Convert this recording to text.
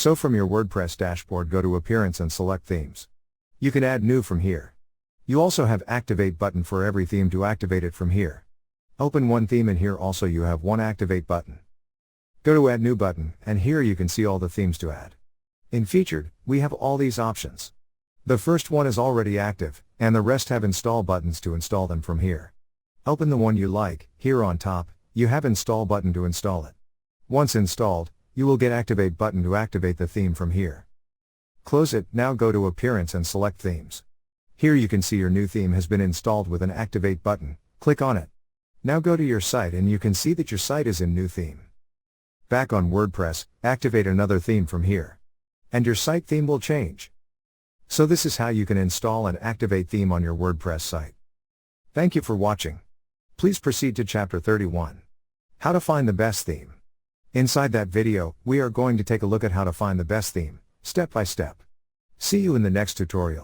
So from your WordPress dashboard, go to Appearance and select Themes. You can add New from here. You also have Activate button for every theme to activate it from here. Open one theme and here also you have one Activate button. Go to Add New button, and here you can see all the themes to add. In Featured, we have all these options. The first one is already active, and the rest have Install buttons to install them from here. Open the one you like. Here on top, you have Install button to install it. Once installed, you will get Activate button to activate the theme from here. Close it. Now go to Appearance and select Themes. Here you can see your new theme has been installed with an Activate button. Click on it. Now go to your site and you can see that your site is in new theme. Back on WordPress, activate another theme from here. And your site theme will change. So this is how you can install and activate theme on your WordPress site. Thank you for watching. Please proceed to Chapter 31. How to find the best theme. Inside that video, we are going to take a look at how to find the best theme, step by step. See you in the next tutorial.